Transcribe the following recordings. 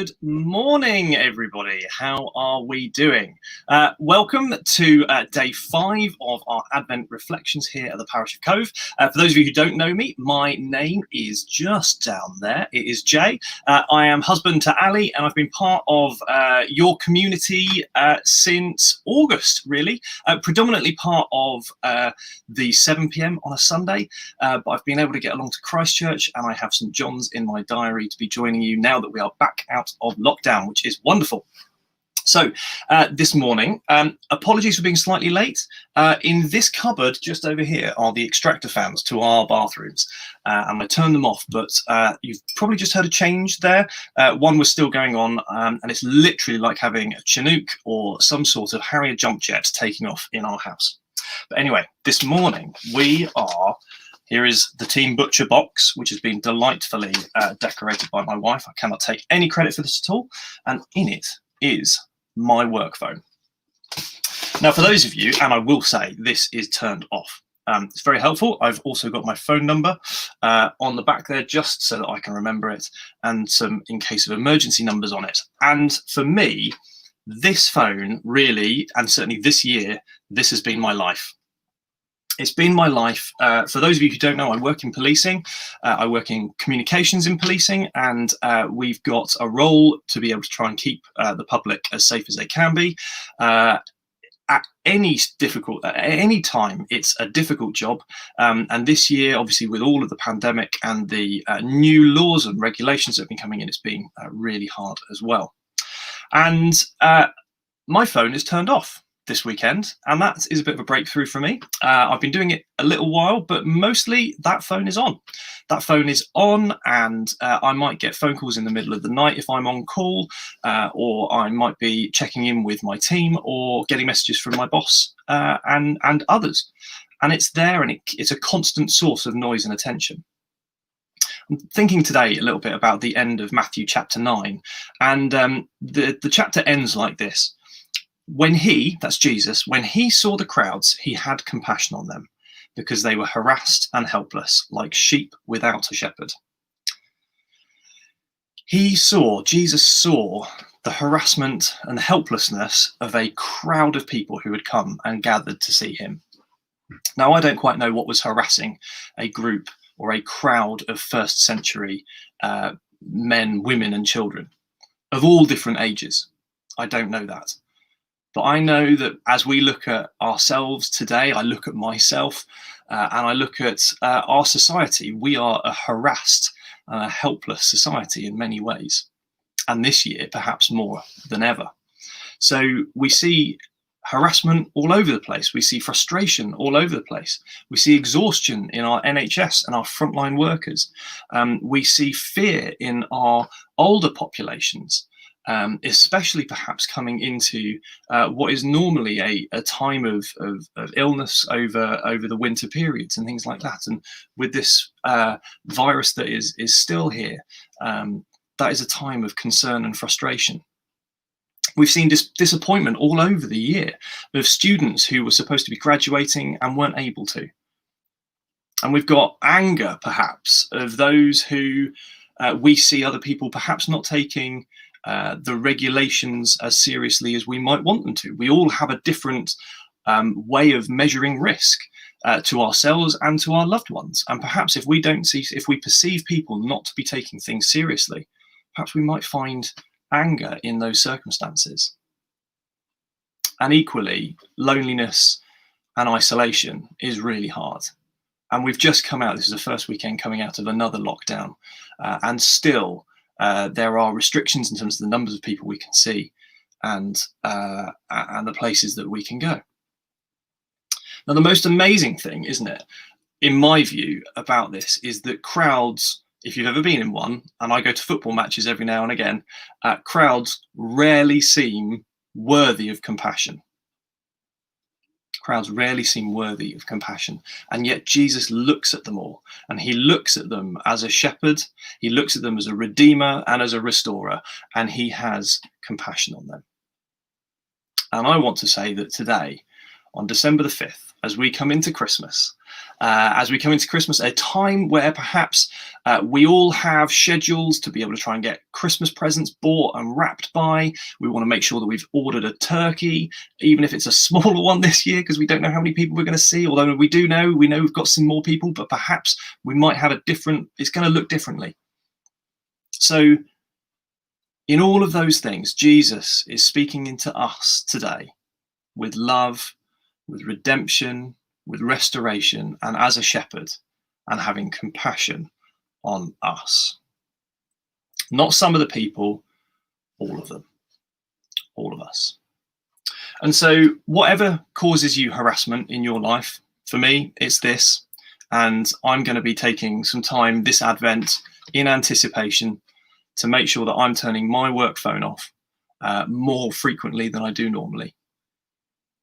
Good morning, everybody. How are we doing? Welcome to day 5 of our Advent reflections here at the Parish of Cove. For those of you who don't know me, my name is just down there. It is Jay. I am husband to Ali, and I've been part of your community since August, really. Predominantly part of the 7 p.m. on a Sunday, but I've been able to get along to Christchurch, and I have St John's in my diary to be joining you now that we are back out of lockdown, which is wonderful. So this morning, apologies for being slightly late. In this cupboard just over here are the extractor fans to our bathrooms, and I turned them off, but you've probably just heard a change there. One was still going on, and it's literally like having a Chinook or some sort of Harrier jump jet taking off in our house. But anyway, this morning here is the Team Butcher box, which has been delightfully decorated by my wife. I cannot take any credit for this at all. And in it is my work phone. Now, for those of you, and I will say this is turned off. It's very helpful. I've also got my phone number on the back there just so that I can remember it, and some in case of emergency numbers on it. And for me, this phone really, and certainly this year, this has been my life. It's been my life. For those of you who don't know, I work in policing. I work in communications in policing, and we've got a role to be able to try and keep the public as safe as they can be. At any time, it's a difficult job. And this year, obviously, with all of the pandemic and the new laws and regulations that have been coming in, it's been really hard as well. And my phone is turned off this weekend, and that is a bit of a breakthrough for me. I've been doing it a little while, but mostly that phone is on. That phone is on, and I might get phone calls in the middle of the night if I'm on call, or I might be checking in with my team or getting messages from my boss and others. And it's there, and it's a constant source of noise and attention. I'm thinking today a little bit about the end of Matthew chapter 9, and the chapter ends like this. When that's Jesus, when he saw the crowds, he had compassion on them because they were harassed and helpless, like sheep without a shepherd. Jesus saw the harassment and the helplessness of a crowd of people who had come and gathered to see him. Now, I don't quite know what was harassing a group or a crowd of first century men, women, and children of all different ages. I don't know that. But I know that as we look at ourselves today, I look at myself and I look at our society. We are a harassed, helpless society in many ways. And this year, perhaps more than ever. So we see harassment all over the place. We see frustration all over the place. We see exhaustion in our NHS and our frontline workers. We see fear in our older populations. Especially perhaps coming into what is normally a time of illness over the winter periods and things like that. And with this virus that is still here, that is a time of concern and frustration. We've seen disappointment all over the year of students who were supposed to be graduating and weren't able to. And we've got anger, perhaps, of those who we see other people perhaps not taking the regulations as seriously as we might want them to. We all have a different way of measuring risk to ourselves and to our loved ones. And perhaps if we perceive people not to be taking things seriously, perhaps we might find anger in those circumstances. And equally, loneliness and isolation is really hard. And we've just come out, this is the first weekend coming out of another lockdown, and still there are restrictions in terms of the numbers of people we can see and the places that we can go. Now, the most amazing thing, isn't it, in my view, about this is that crowds, if you've ever been in one, and I go to football matches every now and again, crowds rarely seem worthy of compassion. Crowds rarely seem worthy of compassion, and yet Jesus looks at them all, and he looks at them as a shepherd, he looks at them as a redeemer and as a restorer, and he has compassion on them. And I want to say that today, on December the 5th, as we come into Christmas. A time where perhaps we all have schedules to be able to try and get Christmas presents bought and wrapped by. We want to make sure that we've ordered a turkey, even if it's a smaller one this year, because we don't know how many people we're going to see. Although we know we've got some more people, but perhaps we might have it's going to look differently. So in all of those things, Jesus is speaking into us today with love, with redemption, with restoration, and as a shepherd, and having compassion on us. Not some of the people, all of them, all of us. And so whatever causes you harassment in your life, for me, it's this. And I'm going to be taking some time this Advent in anticipation to make sure that I'm turning my work phone off more frequently than I do normally.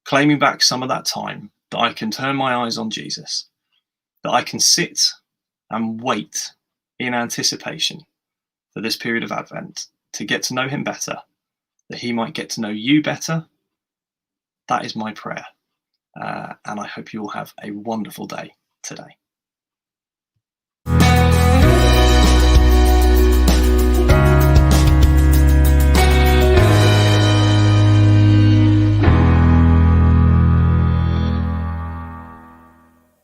Claiming back some of that time that I can turn my eyes on Jesus, that I can sit and wait in anticipation for this period of Advent to get to know him better, that he might get to know you better. That is my prayer. And I hope you all have a wonderful day today.